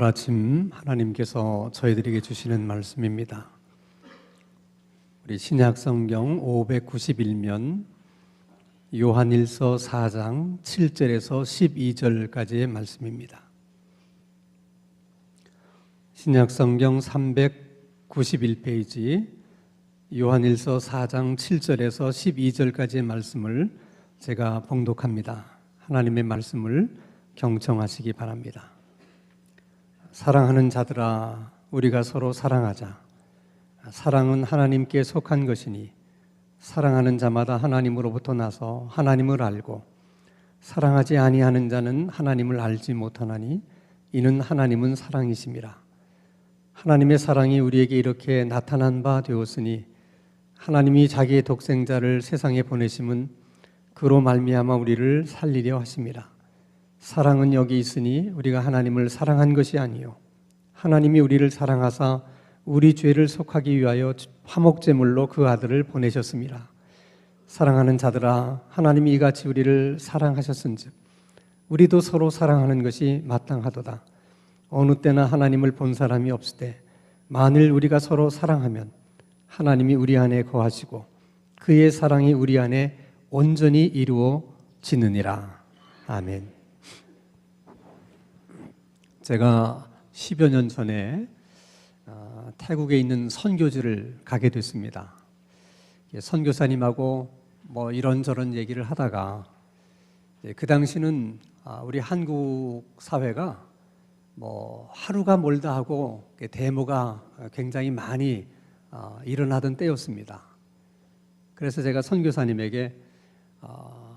오늘 아침 하나님께서 저희들에게 주시는 말씀입니다. 우리 신약성경 591면 요한일서 4장 7절에서 12절까지의 말씀입니다. 신약성경 391페이지 요한일서 4장 7절에서 12절까지의 말씀을 제가 봉독합니다. 하나님의 말씀을 경청하시기 바랍니다. 사랑하는 자들아, 우리가 서로 사랑하자. 사랑은 하나님께 속한 것이니 사랑하는 자마다 하나님으로부터 나서 하나님을 알고 사랑하지 아니하는 자는 하나님을 알지 못하나니 이는 하나님은 사랑이심이라. 하나님의 사랑이 우리에게 이렇게 나타난 바 되었으니 하나님이 자기의 독생자를 세상에 보내심은 그로 말미암아 우리를 살리려 하심이라. 사랑은 여기 있으니 우리가 하나님을 사랑한 것이 아니요 하나님이 우리를 사랑하사 우리 죄를 속하기 위하여 화목제물로 그 아들을 보내셨습니다. 사랑하는 자들아, 하나님이 이같이 우리를 사랑하셨은즉 우리도 서로 사랑하는 것이 마땅하도다. 어느 때나 하나님을 본 사람이 없으되 만일 우리가 서로 사랑하면 하나님이 우리 안에 거하시고 그의 사랑이 우리 안에 온전히 이루어지느니라. 아멘. 제가 10여 년 전에 태국에 있는 선교지를 가게 됐습니다. 선교사님하고 뭐 이런저런 얘기를 하다가 그 당시는 우리 한국 사회가 뭐 하루가 멀다 하고 데모가 굉장히 많이 일어나던 때였습니다. 그래서 제가 선교사님에게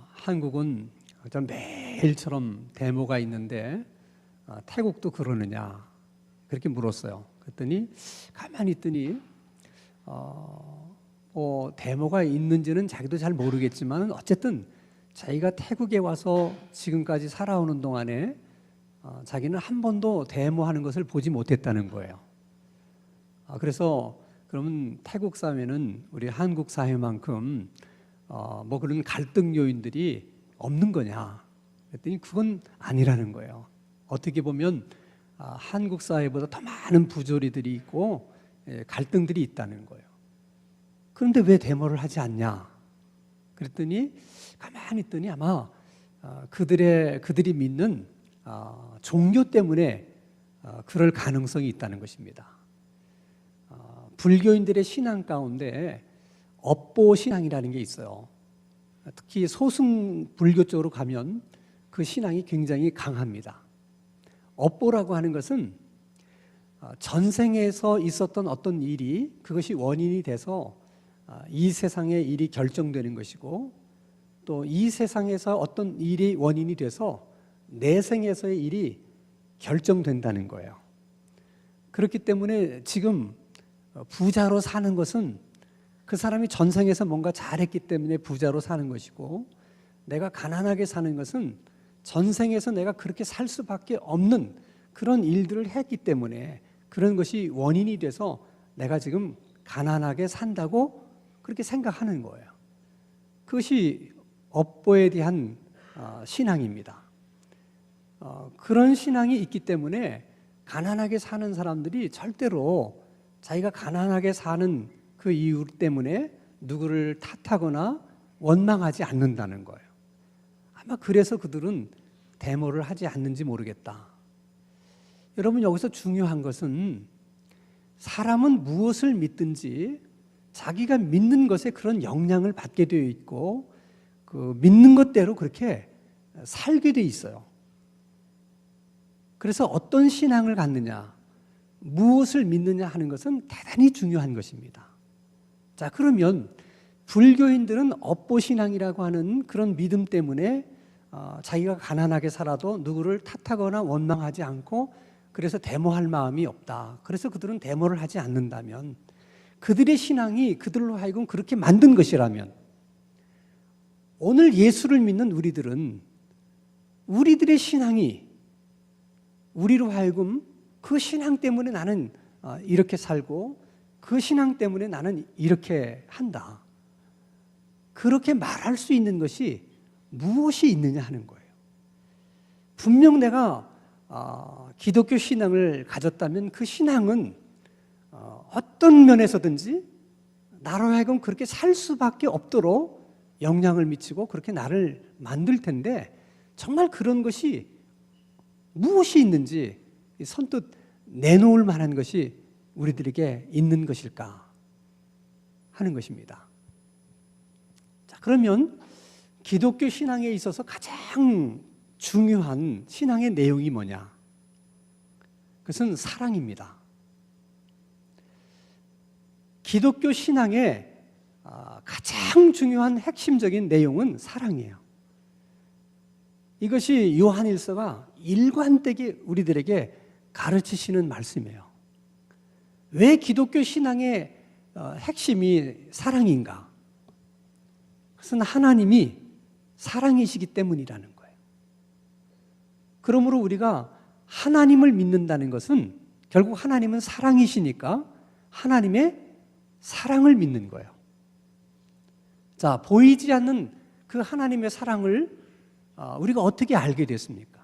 한국은 매일처럼 데모가 있는데 태국도 그러느냐 그렇게 물었어요. 그랬더니 가만히 있더니 데모가 있는지는 자기도 잘 모르겠지만 어쨌든 자기가 태국에 와서 지금까지 살아오는 동안에 자기는 한 번도 데모하는 것을 보지 못했다는 거예요. 그래서 그러면 태국 사회는 우리 한국 사회만큼 뭐 그런 갈등 요인들이 없는 거냐 그랬더니 그건 아니라는 거예요. 어떻게 보면 한국 사회보다 더 많은 부조리들이 있고 갈등들이 있다는 거예요. 그런데 왜 데모를 하지 않냐? 그랬더니 가만히 있더니 아마 그들이 믿는 종교 때문에 그럴 가능성이 있다는 것입니다. 불교인들의 신앙 가운데 업보 신앙이라는 게 있어요. 특히 소승 불교 쪽으로 가면 그 신앙이 굉장히 강합니다. 업보라고 하는 것은 전생에서 있었던 어떤 일이 그것이 원인이 돼서 이 세상의 일이 결정되는 것이고 또 이 세상에서 어떤 일이 원인이 돼서 내생에서의 일이 결정된다는 거예요. 그렇기 때문에 지금 부자로 사는 것은 그 사람이 전생에서 뭔가 잘했기 때문에 부자로 사는 것이고 내가 가난하게 사는 것은 전생에서 내가 그렇게 살 수밖에 없는 그런 일들을 했기 때문에 그런 것이 원인이 돼서 내가 지금 가난하게 산다고 그렇게 생각하는 거예요. 그것이 업보에 대한 신앙입니다. 그런 신앙이 있기 때문에 가난하게 사는 사람들이 절대로 자기가 가난하게 사는 그 이유 때문에 누구를 탓하거나 원망하지 않는다는 거예요. 아마 그래서 그들은 데모를 하지 않는지 모르겠다. 여러분, 여기서 중요한 것은 사람은 무엇을 믿든지 자기가 믿는 것에 그런 영향을 받게 되어 있고 그 믿는 것대로 그렇게 살게 되어 있어요. 그래서 어떤 신앙을 갖느냐, 무엇을 믿느냐 하는 것은 대단히 중요한 것입니다. 자, 그러면 불교인들은 업보신앙이라고 하는 그런 믿음 때문에 자기가 가난하게 살아도 누구를 탓하거나 원망하지 않고 그래서 데모할 마음이 없다. 그래서 그들은 데모를 하지 않는다면 그들의 신앙이 그들로 하여금 그렇게 만든 것이라면 오늘 예수를 믿는 우리들은 우리들의 신앙이 우리로 하여금 그 신앙 때문에 나는 이렇게 살고 그 신앙 때문에 나는 이렇게 한다. 그렇게 말할 수 있는 것이 무엇이 있느냐 하는 거예요. 분명 내가 기독교 신앙을 가졌다면 그 신앙은 어떤 면에서든지 나로 하여금 그렇게 살 수밖에 없도록 영향을 미치고 그렇게 나를 만들 텐데, 정말 그런 것이 무엇이 있는지 선뜻 내놓을 만한 것이 우리들에게 있는 것일까 하는 것입니다. 자, 그러면 기독교 신앙에 있어서 가장 중요한 신앙의 내용이 뭐냐? 그것은 사랑입니다. 기독교 신앙의 가장 중요한 핵심적인 내용은 사랑이에요. 이것이 요한일서가 일관되게 우리들에게 가르치시는 말씀이에요. 왜 기독교 신앙의 핵심이 사랑인가? 그것은 하나님이 사랑이시기 때문이라는 거예요. 그러므로 우리가 하나님을 믿는다는 것은 결국 하나님은 사랑이시니까 하나님의 사랑을 믿는 거예요. 자, 보이지 않는 그 하나님의 사랑을 우리가 어떻게 알게 됐습니까?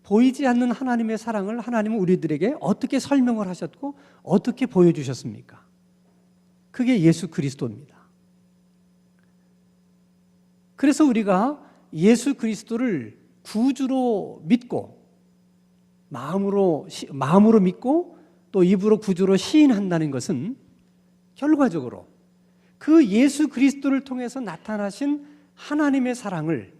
보이지 않는 하나님의 사랑을 하나님은 우리들에게 어떻게 설명을 하셨고 어떻게 보여주셨습니까? 그게 예수 그리스도입니다. 그래서 우리가 예수 그리스도를 구주로 믿고 마음으로 믿고 또 입으로 구주로 시인한다는 것은 결과적으로 그 예수 그리스도를 통해서 나타나신 하나님의 사랑을,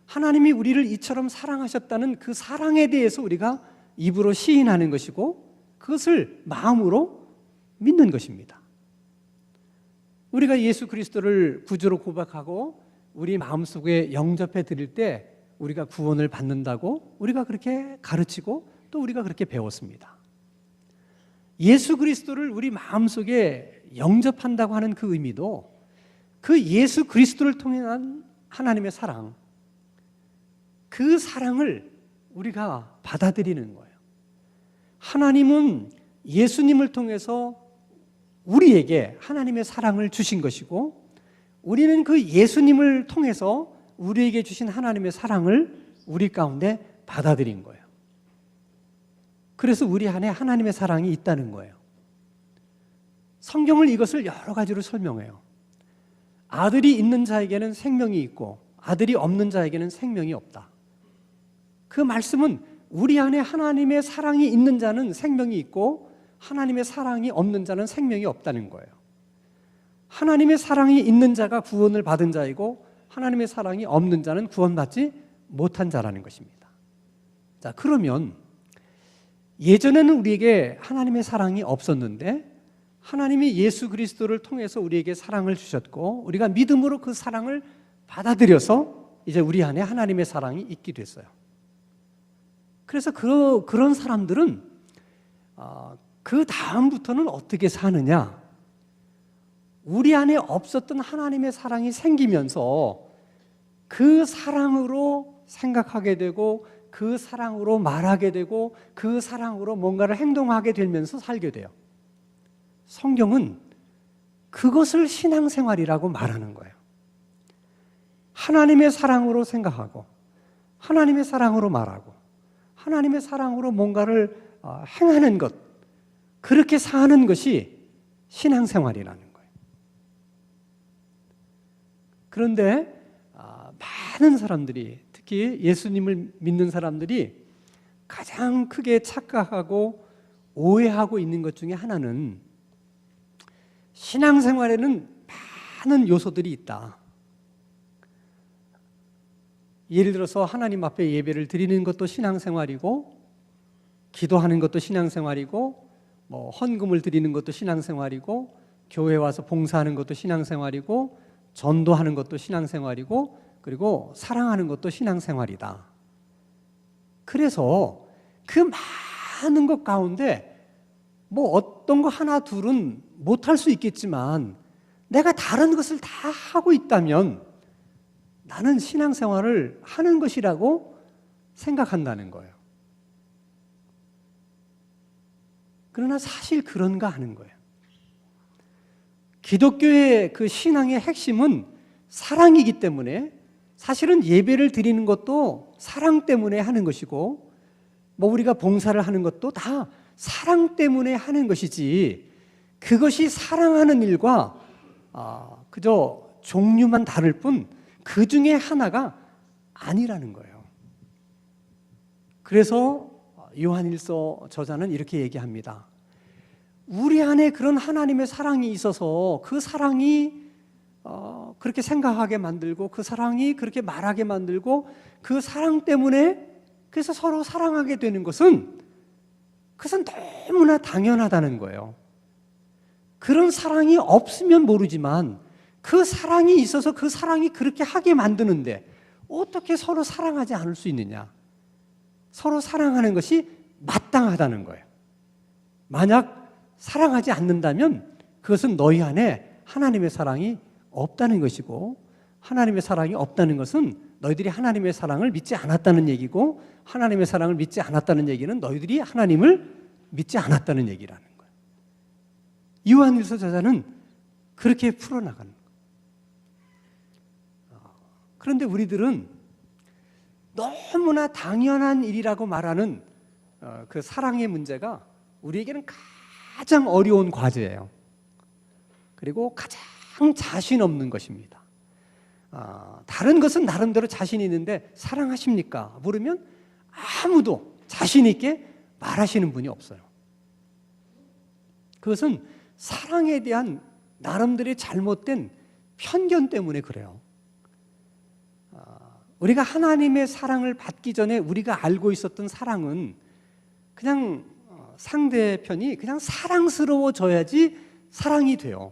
하나님이 우리를 이처럼 사랑하셨다는 그 사랑에 대해서 우리가 입으로 시인하는 것이고 그것을 마음으로 믿는 것입니다. 우리가 예수 그리스도를 구주로 고백하고 우리 마음속에 영접해 드릴 때 우리가 구원을 받는다고 우리가 그렇게 가르치고 또 우리가 그렇게 배웠습니다. 예수 그리스도를 우리 마음속에 영접한다고 하는 그 의미도 그 예수 그리스도를 통한 하나님의 사랑, 그 사랑을 우리가 받아들이는 거예요. 하나님은 예수님을 통해서 우리에게 하나님의 사랑을 주신 것이고 우리는 그 예수님을 통해서 우리에게 주신 하나님의 사랑을 우리 가운데 받아들인 거예요. 그래서 우리 안에 하나님의 사랑이 있다는 거예요. 성경을 이것을 여러 가지로 설명해요. 아들이 있는 자에게는 생명이 있고 아들이 없는 자에게는 생명이 없다. 그 말씀은 우리 안에 하나님의 사랑이 있는 자는 생명이 있고 하나님의 사랑이 없는 자는 생명이 없다는 거예요. 하나님의 사랑이 있는 자가 구원을 받은 자이고 하나님의 사랑이 없는 자는 구원받지 못한 자라는 것입니다. 자, 그러면 예전에는 우리에게 하나님의 사랑이 없었는데 하나님이 예수 그리스도를 통해서 우리에게 사랑을 주셨고 우리가 믿음으로 그 사랑을 받아들여서 이제 우리 안에 하나님의 사랑이 있게 됐어요. 그래서 그런 사람들은 그 다음부터는 어떻게 사느냐? 우리 안에 없었던 하나님의 사랑이 생기면서 그 사랑으로 생각하게 되고 그 사랑으로 말하게 되고 그 사랑으로 뭔가를 행동하게 되면서 살게 돼요. 성경은 그것을 신앙생활이라고 말하는 거예요. 하나님의 사랑으로 생각하고 하나님의 사랑으로 말하고 하나님의 사랑으로 뭔가를 행하는 것, 그렇게 사는 것이 신앙생활이라는 거예요. 그런데 많은 사람들이, 특히 예수님을 믿는 사람들이 가장 크게 착각하고 오해하고 있는 것 중에 하나는 신앙생활에는 많은 요소들이 있다. 예를 들어서 하나님 앞에 예배를 드리는 것도 신앙생활이고 기도하는 것도 신앙생활이고 헌금을 드리는 것도 신앙생활이고 교회 와서 봉사하는 것도 신앙생활이고 전도하는 것도 신앙생활이고 그리고 사랑하는 것도 신앙생활이다. 그래서 그 많은 것 가운데 어떤 거 하나 둘은 못할 수 있겠지만 내가 다른 것을 다 하고 있다면 나는 신앙생활을 하는 것이라고 생각한다는 거예요. 그러나 사실 그런가 하는 거예요. 기독교의 그 신앙의 핵심은 사랑이기 때문에 사실은 예배를 드리는 것도 사랑 때문에 하는 것이고 뭐 우리가 봉사를 하는 것도 다 사랑 때문에 하는 것이지, 그것이 사랑하는 일과 그저 종류만 다를 뿐 그 중에 하나가 아니라는 거예요. 그래서 요한일서 저자는 이렇게 얘기합니다. 우리 안에 그런 하나님의 사랑이 있어서 그 사랑이 그렇게 생각하게 만들고, 그 사랑이 그렇게 말하게 만들고, 그 사랑 때문에 그래서 서로 사랑하게 되는 것은, 그것은 너무나 당연하다는 거예요. 그런 사랑이 없으면 모르지만 그 사랑이 있어서 그 사랑이 그렇게 하게 만드는데 어떻게 서로 사랑하지 않을 수 있느냐? 서로 사랑하는 것이 마땅하다는 거예요. 만약 사랑하지 않는다면 그것은 너희 안에 하나님의 사랑이 없다는 것이고, 하나님의 사랑이 없다는 것은 너희들이 하나님의 사랑을 믿지 않았다는 얘기고, 하나님의 사랑을 믿지 않았다는 얘기는 너희들이 하나님을 믿지 않았다는 얘기라는 거예요. 요한일서 저자는 그렇게 풀어나가는 거예요. 그런데 우리들은 너무나 당연한 일이라고 말하는 그 사랑의 문제가 우리에게는 가장 어려운 과제예요. 그리고 가장 자신 없는 것입니다. 다른 것은 나름대로 자신 있는데 사랑하십니까? 물으면 아무도 자신 있게 말하시는 분이 없어요. 그것은 사랑에 대한 나름대로의 잘못된 편견 때문에 그래요. 우리가 하나님의 사랑을 받기 전에 우리가 알고 있었던 사랑은 그냥 상대편이 그냥 사랑스러워져야지 사랑이 돼요.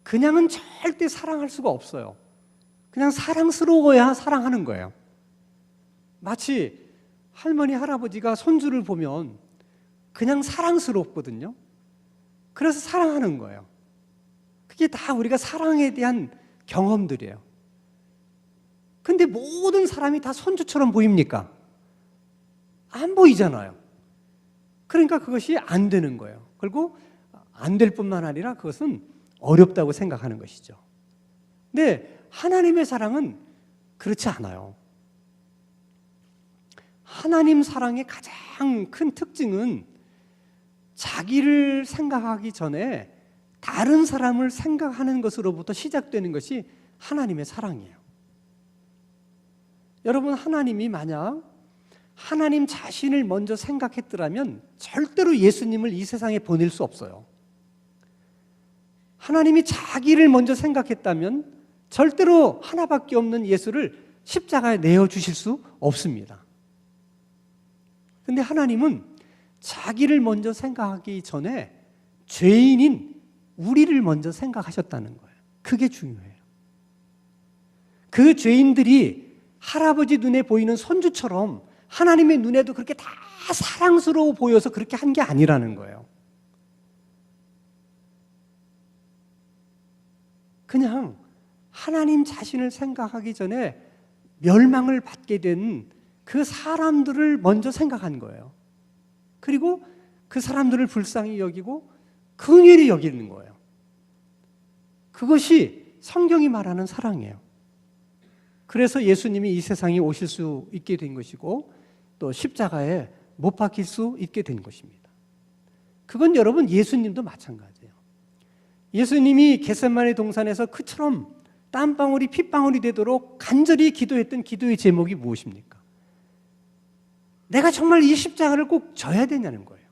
그냥은 절대 사랑할 수가 없어요. 그냥 사랑스러워야 사랑하는 거예요. 마치 할머니, 할아버지가 손주를 보면 그냥 사랑스럽거든요. 그래서 사랑하는 거예요. 그게 다 우리가 사랑에 대한 경험들이에요. 근데 모든 사람이 다 손주처럼 보입니까? 안 보이잖아요. 그러니까 그것이 안 되는 거예요. 그리고 안 될 뿐만 아니라 그것은 어렵다고 생각하는 것이죠. 근데 하나님의 사랑은 그렇지 않아요. 하나님 사랑의 가장 큰 특징은 자기를 생각하기 전에 다른 사람을 생각하는 것으로부터 시작되는 것이 하나님의 사랑이에요. 여러분, 하나님이 만약 하나님 자신을 먼저 생각했더라면 절대로 예수님을 이 세상에 보낼 수 없어요. 하나님이 자기를 먼저 생각했다면 절대로 하나밖에 없는 예수를 십자가에 내어주실 수 없습니다. 그런데 하나님은 자기를 먼저 생각하기 전에 죄인인 우리를 먼저 생각하셨다는 거예요. 그게 중요해요. 그 죄인들이 할아버지 눈에 보이는 손주처럼 하나님의 눈에도 그렇게 다 사랑스러워 보여서 그렇게 한 게 아니라는 거예요. 그냥 하나님 자신을 생각하기 전에 멸망을 받게 된 그 사람들을 먼저 생각한 거예요. 그리고 그 사람들을 불쌍히 여기고 긍휼히 여기는 거예요. 그것이 성경이 말하는 사랑이에요. 그래서 예수님이 이 세상에 오실 수 있게 된 것이고 또 십자가에 못 박힐 수 있게 된 것입니다. 그건 여러분 예수님도 마찬가지예요. 예수님이 겟세마네 동산에서 그처럼 땀방울이 핏방울이 되도록 간절히 기도했던 기도의 제목이 무엇입니까? 내가 정말 이 십자가를 꼭 져야 되냐는 거예요.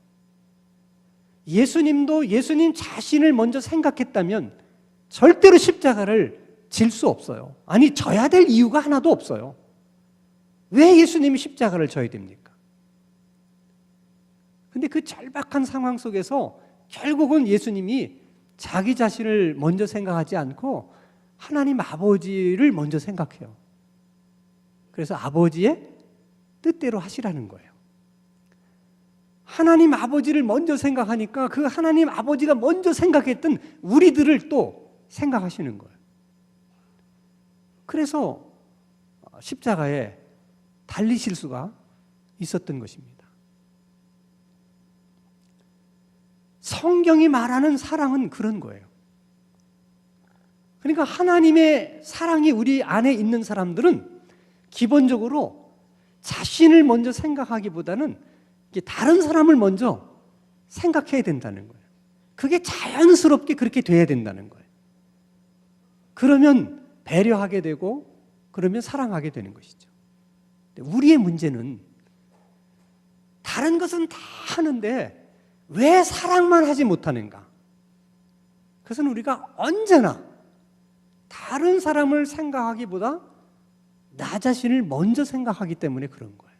예수님도 예수님 자신을 먼저 생각했다면 절대로 십자가를 질 수 없어요. 아니, 져야 될 이유가 하나도 없어요. 왜 예수님이 십자가를 져야 됩니까? 근데 그 절박한 상황 속에서 결국은 예수님이 자기 자신을 먼저 생각하지 않고 하나님 아버지를 먼저 생각해요. 그래서 아버지의 뜻대로 하시라는 거예요. 하나님 아버지를 먼저 생각하니까 그 하나님 아버지가 먼저 생각했던 우리들을 또 생각하시는 거예요. 그래서 십자가에 달리실 수가 있었던 것입니다. 성경이 말하는 사랑은 그런 거예요. 그러니까 하나님의 사랑이 우리 안에 있는 사람들은 기본적으로 자신을 먼저 생각하기보다는 다른 사람을 먼저 생각해야 된다는 거예요. 그게 자연스럽게 그렇게 돼야 된다는 거예요. 그러면 배려하게 되고 그러면 사랑하게 되는 것이죠. 우리의 문제는 다른 것은 다 하는데 왜 사랑만 하지 못하는가? 그것은 우리가 언제나 다른 사람을 생각하기보다 나 자신을 먼저 생각하기 때문에 그런 거예요.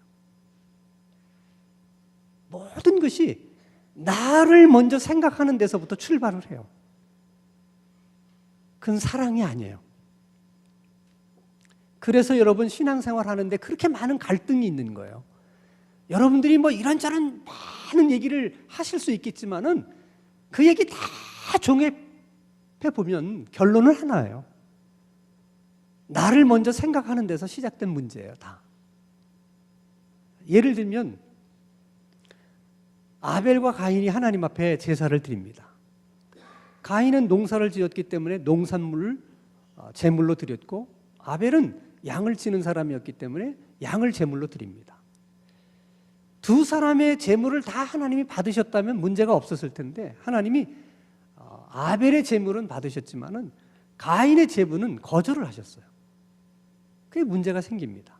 모든 것이 나를 먼저 생각하는 데서부터 출발을 해요. 그건 사랑이 아니에요. 그래서 여러분 신앙생활 하는데 그렇게 많은 갈등이 있는 거예요. 여러분들이 뭐 이런저런 많은 얘기를 하실 수 있겠지만은 그 얘기 다 종합해 보면 결론은 하나예요. 나를 먼저 생각하는 데서 시작된 문제예요, 다. 예를 들면 아벨과 가인이 하나님 앞에 제사를 드립니다. 가인은 농사를 지었기 때문에 농산물을 제물로 드렸고, 아벨은 양을 치는 사람이었기 때문에 양을 제물로 드립니다. 두 사람의 제물을 다 하나님이 받으셨다면 문제가 없었을 텐데, 하나님이 아벨의 제물은 받으셨지만은 가인의 제물은 거절을 하셨어요. 그게 문제가 생깁니다.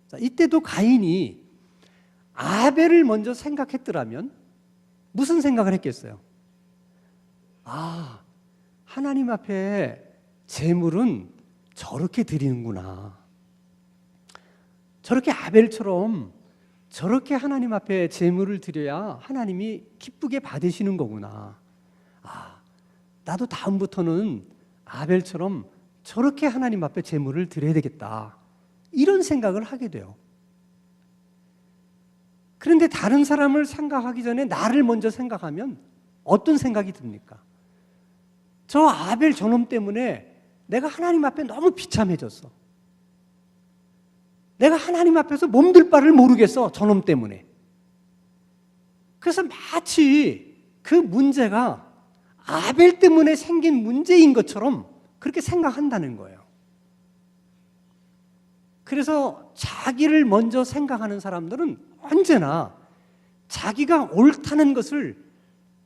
자, 이때도 가인이 아벨을 먼저 생각했더라면 무슨 생각을 했겠어요? 아, 하나님 앞에 제물은 저렇게 드리는구나. 저렇게 아벨처럼 저렇게 하나님 앞에 제물을 드려야 하나님이 기쁘게 받으시는 거구나. 아, 나도 다음부터는 아벨처럼 저렇게 하나님 앞에 제물을 드려야 되겠다. 이런 생각을 하게 돼요. 그런데 다른 사람을 생각하기 전에 나를 먼저 생각하면 어떤 생각이 듭니까? 저 아벨 저놈 때문에 내가 하나님 앞에 너무 비참해졌어. 내가 하나님 앞에서 몸둘 바를 모르겠어, 저놈 때문에. 그래서 마치 그 문제가 아벨 때문에 생긴 문제인 것처럼 그렇게 생각한다는 거예요. 그래서 자기를 먼저 생각하는 사람들은 언제나 자기가 옳다는 것을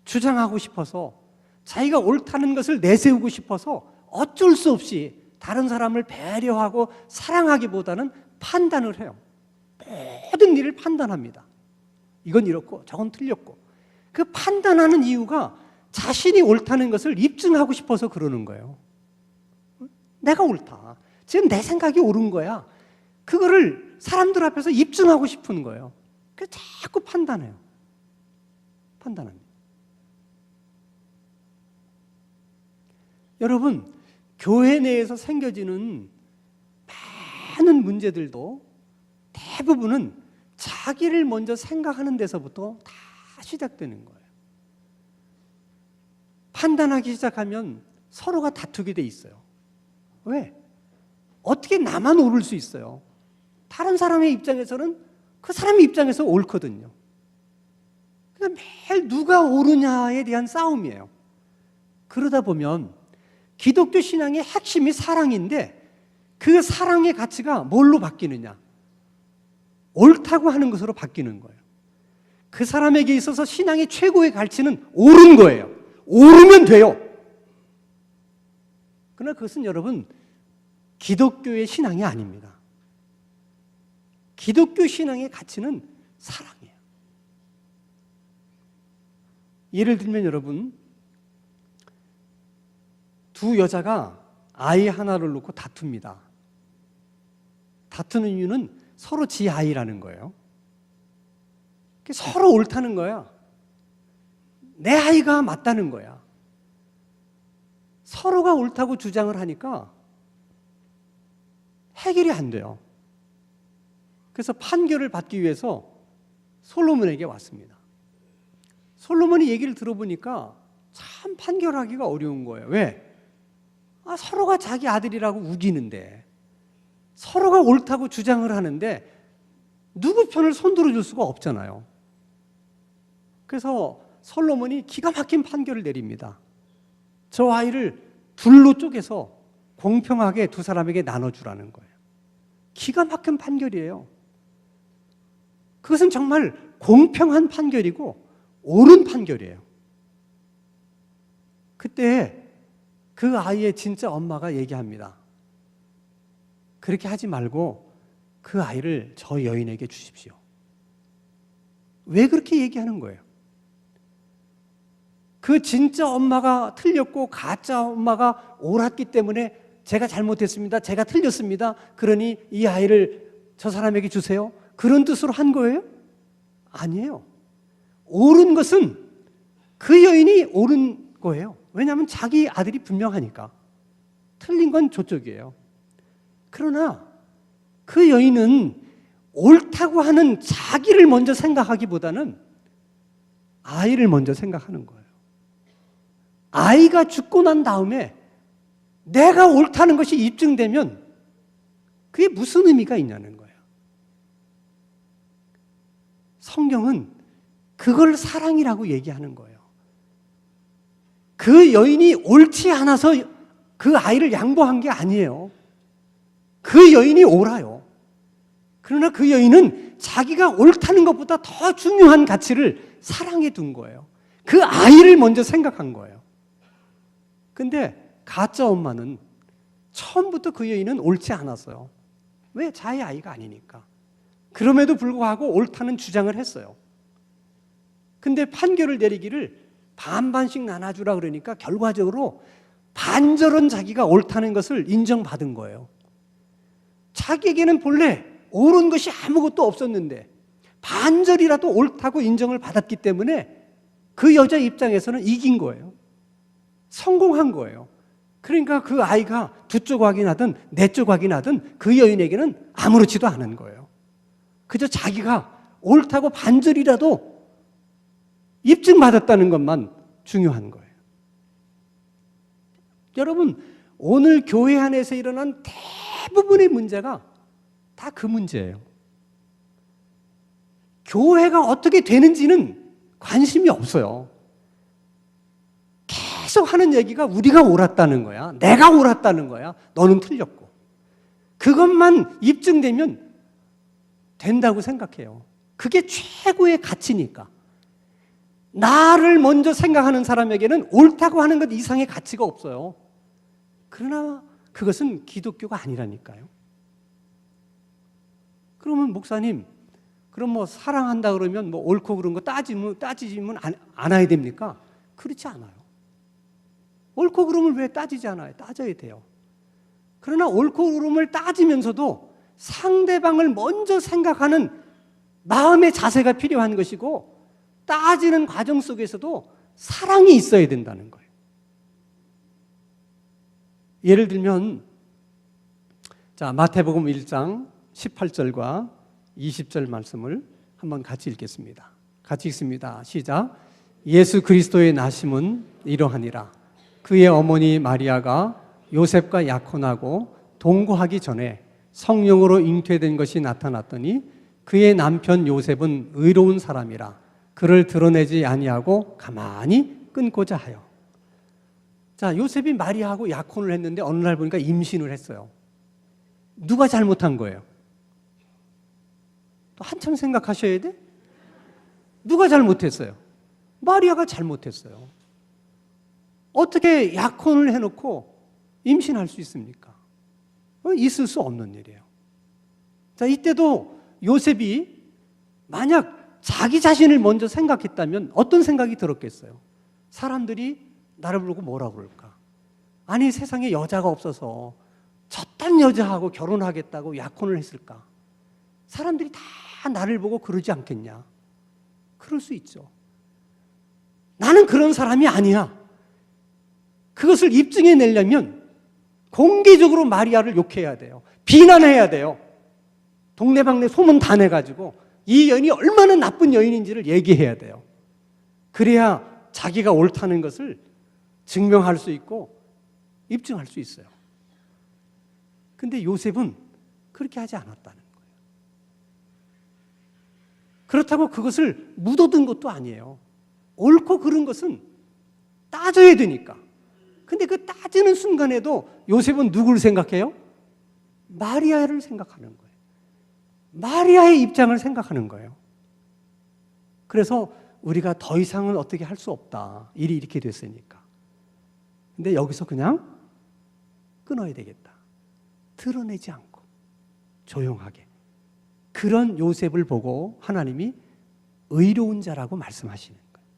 주장하고 싶어서, 자기가 옳다는 것을 내세우고 싶어서 어쩔 수 없이 다른 사람을 배려하고 사랑하기보다는 판단을 해요. 모든 일을 판단합니다. 이건 이렇고 저건 틀렸고. 그 판단하는 이유가 자신이 옳다는 것을 입증하고 싶어서 그러는 거예요. 내가 옳다. 지금 내 생각이 옳은 거야. 그거를 사람들 앞에서 입증하고 싶은 거예요. 그래서 자꾸 판단해요. 판단합니다. 여러분, 교회 내에서 생겨지는 많은 문제들도 대부분은 자기를 먼저 생각하는 데서부터 다 시작되는 거예요. 판단하기 시작하면 서로가 다투게 돼 있어요. 왜? 어떻게 나만 옳을 수 있어요? 다른 사람의 입장에서는 그 사람의 입장에서 옳거든요. 그러니까 매일 누가 옳으냐에 대한 싸움이에요. 그러다 보면 기독교 신앙의 핵심이 사랑인데 그 사랑의 가치가 뭘로 바뀌느냐? 옳다고 하는 것으로 바뀌는 거예요. 그 사람에게 있어서 신앙의 최고의 가치는 옳은 거예요. 옳으면 돼요. 그러나 그것은 여러분 기독교의 신앙이 아닙니다. 기독교 신앙의 가치는 사랑이에요. 예를 들면 여러분, 두 여자가 아이 하나를 놓고 다툽니다. 다투는 이유는 서로 지 아이라는 거예요. 서로 옳다는 거야. 내 아이가 맞다는 거야. 서로가 옳다고 주장을 하니까 해결이 안 돼요. 그래서 판결을 받기 위해서 솔로몬에게 왔습니다. 솔로몬이 얘기를 들어보니까 참 판결하기가 어려운 거예요. 왜? 서로가 자기 아들이라고 우기는데, 서로가 옳다고 주장을 하는데 누구 편을 손들어 줄 수가 없잖아요. 그래서 솔로몬이 기가 막힌 판결을 내립니다. 저 아이를 둘로 쪼개서 공평하게 두 사람에게 나눠주라는 거예요. 기가 막힌 판결이에요. 그것은 정말 공평한 판결이고 옳은 판결이에요. 그때 그 아이의 진짜 엄마가 얘기합니다. 그렇게 하지 말고 그 아이를 저 여인에게 주십시오. 왜 그렇게 얘기하는 거예요? 그 진짜 엄마가 틀렸고 가짜 엄마가 옳았기 때문에 제가 잘못했습니다. 제가 틀렸습니다. 그러니 이 아이를 저 사람에게 주세요. 그런 뜻으로 한 거예요? 아니에요. 옳은 것은 그 여인이 옳은 거예요. 왜냐하면 자기 아들이 분명하니까. 틀린 건 저쪽이에요. 그러나 그 여인은 옳다고 하는 자기를 먼저 생각하기보다는 아이를 먼저 생각하는 거예요. 아이가 죽고 난 다음에 내가 옳다는 것이 입증되면 그게 무슨 의미가 있냐는 거예요. 성경은 그걸 사랑이라고 얘기하는 거예요. 그 여인이 옳지 않아서 그 아이를 양보한 게 아니에요. 그 여인이 옳아요. 그러나 그 여인은 자기가 옳다는 것보다 더 중요한 가치를 사랑에 둔 거예요. 그 아이를 먼저 생각한 거예요. 근데 가짜 엄마는 처음부터 그 여인은 옳지 않았어요. 왜? 자기 아이가 아니니까. 그럼에도 불구하고 옳다는 주장을 했어요. 근데 판결을 내리기를 반반씩 나눠주라 그러니까 결과적으로 반절은 자기가 옳다는 것을 인정받은 거예요. 자기에게는 본래 옳은 것이 아무것도 없었는데 반절이라도 옳다고 인정을 받았기 때문에 그 여자 입장에서는 이긴 거예요. 성공한 거예요. 그러니까 그 아이가 두 조각이 나든 네 조각이 나든 그 여인에게는 아무렇지도 않은 거예요. 그저 자기가 옳다고 반절이라도 입증받았다는 것만 중요한 거예요. 여러분, 오늘 교회 안에서 일어난 대부분의 문제가 다 그 문제예요. 교회가 어떻게 되는지는 관심이 없어요. 계속 하는 얘기가 우리가 옳았다는 거야. 내가 옳았다는 거야. 너는 틀렸고. 그것만 입증되면 된다고 생각해요. 그게 최고의 가치니까. 나를 먼저 생각하는 사람에게는 옳다고 하는 것 이상의 가치가 없어요. 그러나 그것은 기독교가 아니라니까요. 그러면 목사님, 그럼 뭐 사랑한다 그러면 뭐 옳고 그런 거 따지면 않아야 됩니까? 그렇지 않아요. 옳고 그름을 왜 따지지 않아요? 따져야 돼요. 그러나 옳고 그름을 따지면서도 상대방을 먼저 생각하는 마음의 자세가 필요한 것이고 따지는 과정 속에서도 사랑이 있어야 된다는 거예요. 예를 들면 자, 마태복음 1장 18절과 20절 말씀을 한번 같이 읽겠습니다. 같이 읽습니다. 시작. 예수 그리스도의 나심은 이러하니라. 그의 어머니 마리아가 요셉과 약혼하고 동거하기 전에 성령으로 잉태된 것이 나타났더니 그의 남편 요셉은 의로운 사람이라 그를 드러내지 아니하고 가만히 끊고자 하여. 자, 요셉이 마리아하고 약혼을 했는데 어느 날 보니까 임신을 했어요. 누가 잘못한 거예요? 또 한참 생각하셔야 돼? 누가 잘못했어요? 마리아가 잘못했어요. 어떻게 약혼을 해놓고 임신할 수 있습니까? 있을 수 없는 일이에요. 자, 이때도 요셉이 만약 자기 자신을 먼저 생각했다면 어떤 생각이 들었겠어요? 사람들이 나를 보고 뭐라 그럴까? 아니, 세상에 여자가 없어서 저딴 여자하고 결혼하겠다고 약혼을 했을까? 사람들이 다 나를 보고 그러지 않겠냐? 그럴 수 있죠. 나는 그런 사람이 아니야. 그것을 입증해 내려면 공개적으로 마리아를 욕해야 돼요. 비난해야 돼요. 동네방네 소문 다 내가지고 이 여인이 얼마나 나쁜 여인인지를 얘기해야 돼요. 그래야 자기가 옳다는 것을 증명할 수 있고 입증할 수 있어요. 근데 요셉은 그렇게 하지 않았다는 거예요. 그렇다고 그것을 묻어둔 것도 아니에요. 옳고 그른 것은 따져야 되니까. 근데 그 따지는 순간에도 요셉은 누구를 생각해요? 마리아를 생각하는 거예요. 마리아의 입장을 생각하는 거예요. 그래서 우리가 더 이상은 어떻게 할 수 없다. 일이 이렇게 됐으니까. 근데 여기서 그냥 끊어야 되겠다. 드러내지 않고 조용하게. 그런 요셉을 보고 하나님이 의로운 자라고 말씀하시는 거예요.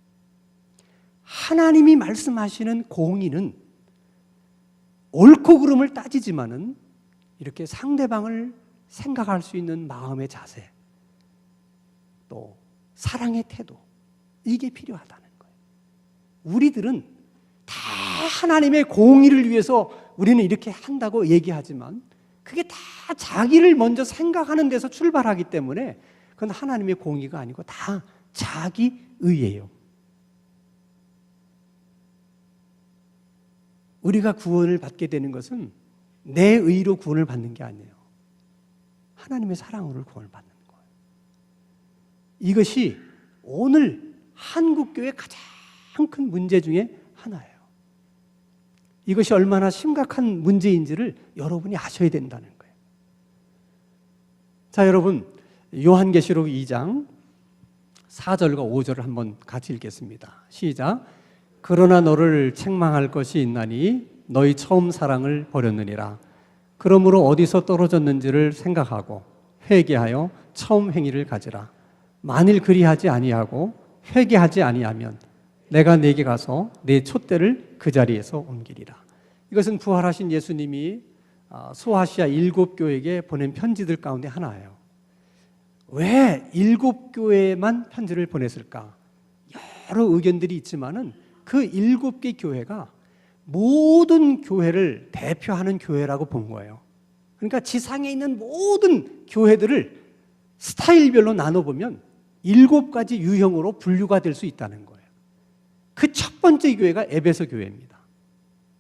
하나님이 말씀하시는 공의는 옳고 그름을 따지지만은 이렇게 상대방을 생각할 수 있는 마음의 자세, 또 사랑의 태도, 이게 필요하다는 거예요. 우리들은 다 하나님의 공의를 위해서 우리는 이렇게 한다고 얘기하지만 그게 다 자기를 먼저 생각하는 데서 출발하기 때문에 그건 하나님의 공의가 아니고 다 자기 의예요. 우리가 구원을 받게 되는 것은 내 의로 구원을 받는 게 아니에요. 하나님의 사랑으로 구원을 받는 거예요. 이것이 오늘 한국교회의 가장 큰 문제 중에 하나예요. 이것이 얼마나 심각한 문제인지를 여러분이 아셔야 된다는 거예요. 자, 여러분, 요한계시록 2장 4절과 5절을 한번 같이 읽겠습니다. 시작. 그러나 너를 책망할 것이 있나니 너희 처음 사랑을 버렸느니라. 그러므로 어디서 떨어졌는지를 생각하고 회개하여 처음 행위를 가지라. 만일 그리하지 아니하고 회개하지 아니하면 내가 네게 가서 네 촛대를 그 자리에서 옮기리라. 이것은 부활하신 예수님이 소아시아 7교회에게 보낸 편지들 가운데 하나예요. 왜 7교회만 편지를 보냈을까? 여러 의견들이 있지만은 그 7개 교회가 모든 교회를 대표하는 교회라고 본 거예요. 그러니까 지상에 있는 모든 교회들을 스타일별로 나눠보면 7가지 유형으로 분류가 될 수 있다는 거예요. 그 첫 번째 교회가 에베소 교회입니다.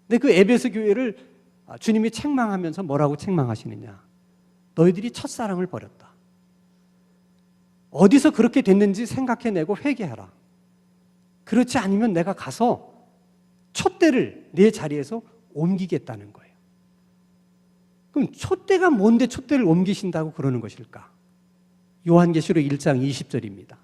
근데 그 에베소 교회를 주님이 책망하면서 뭐라고 책망하시느냐? 너희들이 첫사랑을 버렸다. 어디서 그렇게 됐는지 생각해내고 회개하라. 그렇지 않으면 내가 가서 촛대를 내 자리에서 옮기겠다는 거예요. 그럼 촛대가 뭔데 촛대를 옮기신다고 그러는 것일까? 요한계시록 1장 20절입니다.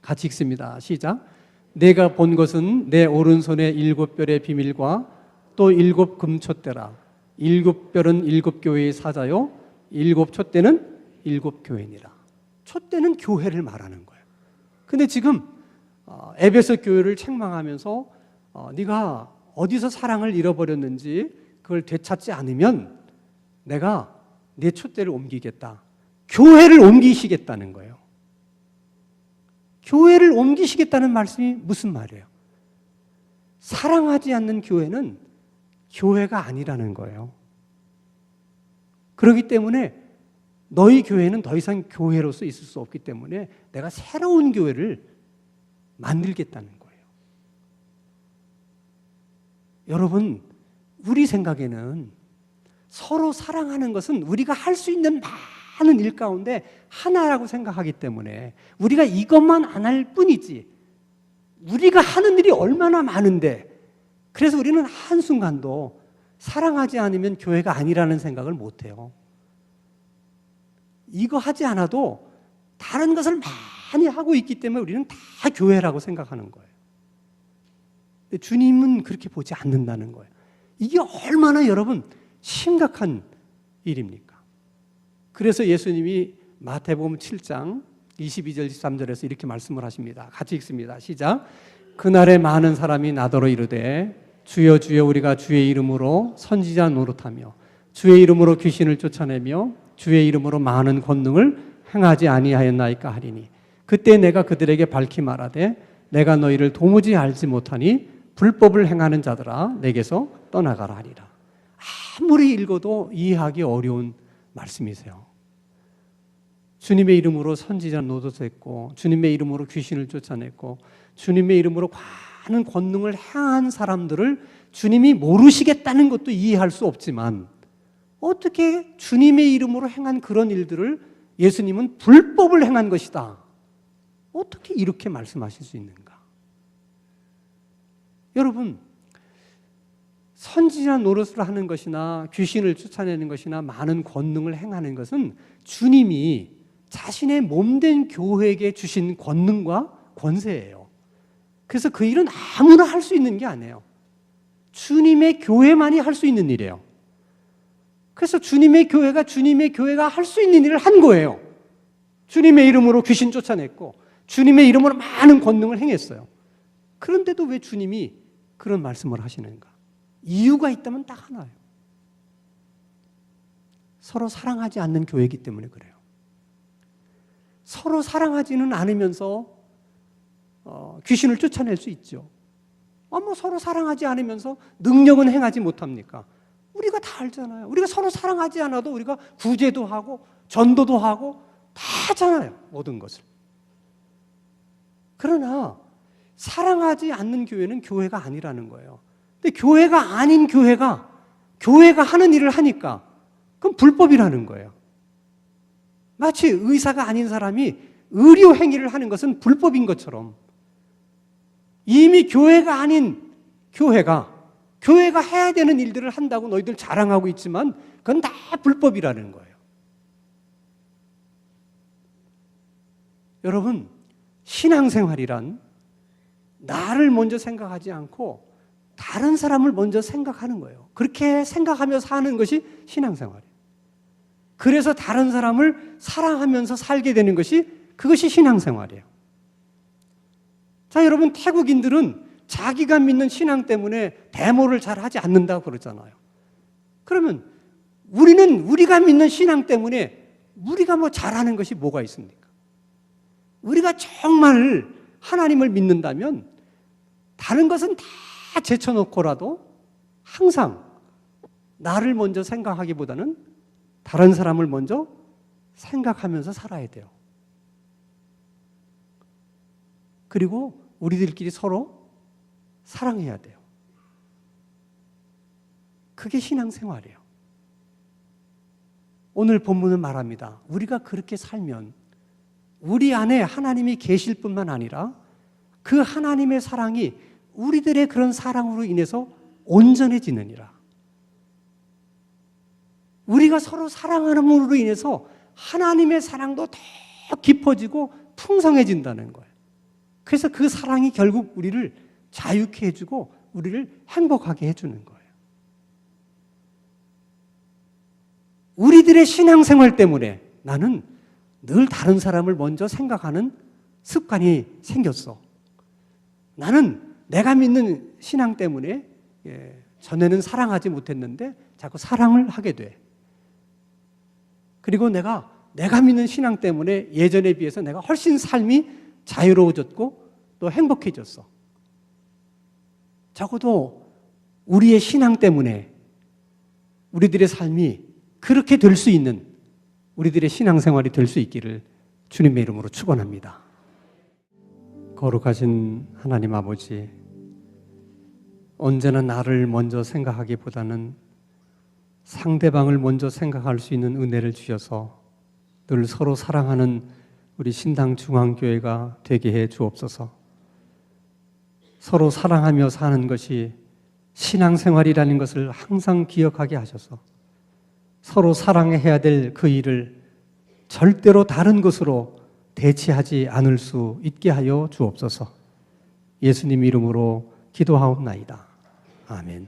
같이 읽습니다. 시작. 내가 본 것은 내 오른손에 7별의 비밀과 또 7 금촛대라. 7별은 7교회의 사자요 7 촛대는 7 교회니라. 촛대는 교회를 말하는 거예요. 근데 지금 에베소 교회를 책망하면서 네가 어디서 사랑을 잃어버렸는지 그걸 되찾지 않으면 내가 내 촛대를 옮기겠다. 교회를 옮기시겠다는 거예요. 교회를 옮기시겠다는 말씀이 무슨 말이에요? 사랑하지 않는 교회는 교회가 아니라는 거예요. 그렇기 때문에 너희 교회는 더 이상 교회로서 있을 수 없기 때문에 내가 새로운 교회를 만들겠다는 거예요. 여러분, 우리 생각에는 서로 사랑하는 것은 우리가 할 수 있는 많은 일 가운데 하나라고 생각하기 때문에 우리가 이것만 안 할 뿐이지 우리가 하는 일이 얼마나 많은데 그래서 우리는 한순간도 사랑하지 않으면 교회가 아니라는 생각을 못해요. 이거 하지 않아도 다른 것을 많이 하고 있기 때문에 우리는 다 교회라고 생각하는 거예요. 근데 주님은 그렇게 보지 않는다는 거예요. 이게 얼마나 여러분 심각한 일입니까? 그래서 예수님이 마태복음 7장 22절 23절에서 이렇게 말씀을 하십니다. 같이 읽습니다. 시작. 그날에 많은 사람이 나더러 이르되 주여 주여 우리가 주의 이름으로 선지자 노릇하며 주의 이름으로 귀신을 쫓아내며 주의 이름으로 많은 권능을 행하지 아니하였나이까 하리니 그때 내가 그들에게 밝히 말하되 내가 너희를 도무지 알지 못하니 불법을 행하는 자들아 내게서 떠나가라 하리라. 아무리 읽어도 이해하기 어려운 말씀이세요. 주님의 이름으로 선지자 노릇했고 주님의 이름으로 귀신을 쫓아냈고 주님의 이름으로 많은 권능을 행한 사람들을 주님이 모르시겠다는 것도 이해할 수 없지만 어떻게 주님의 이름으로 행한 그런 일들을 예수님은 불법을 행한 것이다. 어떻게 이렇게 말씀하실 수 있는가? 여러분, 선지자 노릇을 하는 것이나 귀신을 쫓아내는 것이나 많은 권능을 행하는 것은 주님이 자신의 몸된 교회에게 주신 권능과 권세예요. 그래서 그 일은 아무나 할 수 있는 게 아니에요. 주님의 교회만이 할 수 있는 일이에요. 그래서 주님의 교회가 할 수 있는 일을 한 거예요. 주님의 이름으로 귀신 쫓아냈고 주님의 이름으로 많은 권능을 행했어요. 그런데도 왜 주님이 그런 말씀을 하시는가? 이유가 있다면 딱 하나예요. 서로 사랑하지 않는 교회이기 때문에 그래요. 서로 사랑하지는 않으면서 귀신을 쫓아낼 수 있죠. 서로 사랑하지 않으면서 능력은 행하지 못합니까? 우리가 다 알잖아요. 우리가 서로 사랑하지 않아도 우리가 구제도 하고 전도도 하고 다 하잖아요. 모든 것을. 그러나 사랑하지 않는 교회는 교회가 아니라는 거예요. 근데 교회가 아닌 교회가 하는 일을 하니까 그건 불법이라는 거예요. 마치 의사가 아닌 사람이 의료 행위를 하는 것은 불법인 것처럼 이미 교회가 아닌 교회가 해야 되는 일들을 한다고 너희들 자랑하고 있지만 그건 다 불법이라는 거예요. 여러분, 신앙생활이란 나를 먼저 생각하지 않고 다른 사람을 먼저 생각하는 거예요. 그렇게 생각하며 사는 것이 신앙생활이에요. 그래서 다른 사람을 사랑하면서 살게 되는 그것이 신앙생활이에요. 자, 여러분, 태국인들은 자기가 믿는 신앙 때문에 데모를 잘 하지 않는다고 그러잖아요. 그러면 우리가 믿는 신앙 때문에 우리가 잘하는 것이 뭐가 있습니까? 우리가 정말 하나님을 믿는다면 다른 것은 다 제쳐놓고라도 항상 나를 먼저 생각하기보다는 다른 사람을 먼저 생각하면서 살아야 돼요. 그리고 우리들끼리 서로 사랑해야 돼요. 그게 신앙생활이에요. 오늘 본문은 말합니다. 우리가 그렇게 살면 우리 안에 하나님이 계실 뿐만 아니라 그 하나님의 사랑이 우리들의 그런 사랑으로 인해서 온전해지느니라. 우리가 서로 사랑함으로 인해서 하나님의 사랑도 더 깊어지고 풍성해진다는 거예요. 그래서 그 사랑이 결국 우리를 자유케 해주고 우리를 행복하게 해주는 거예요. 우리들의 신앙생활 때문에 나는 늘 다른 사람을 먼저 생각하는 습관이 생겼어. 나는 내가 믿는 신앙 때문에 전에는 사랑하지 못했는데 자꾸 사랑을 하게 돼. 그리고 내가 믿는 신앙 때문에 예전에 비해서 내가 훨씬 삶이 자유로워졌고 또 행복해졌어. 적어도 우리의 신앙 때문에 우리들의 삶이 그렇게 될 수 있는 우리들의 신앙생활이 될 수 있기를 주님의 이름으로 축원합니다. 거룩하신 하나님 아버지, 언제나 나를 먼저 생각하기보다는 상대방을 먼저 생각할 수 있는 은혜를 주셔서 늘 서로 사랑하는 우리 신당중앙교회가 되게 해 주옵소서. 서로 사랑하며 사는 것이 신앙생활이라는 것을 항상 기억하게 하셔서 서로 사랑해야 될 그 일을 절대로 다른 것으로 대체하지 않을 수 있게 하여 주옵소서. 예수님 이름으로 기도하옵나이다. 아멘.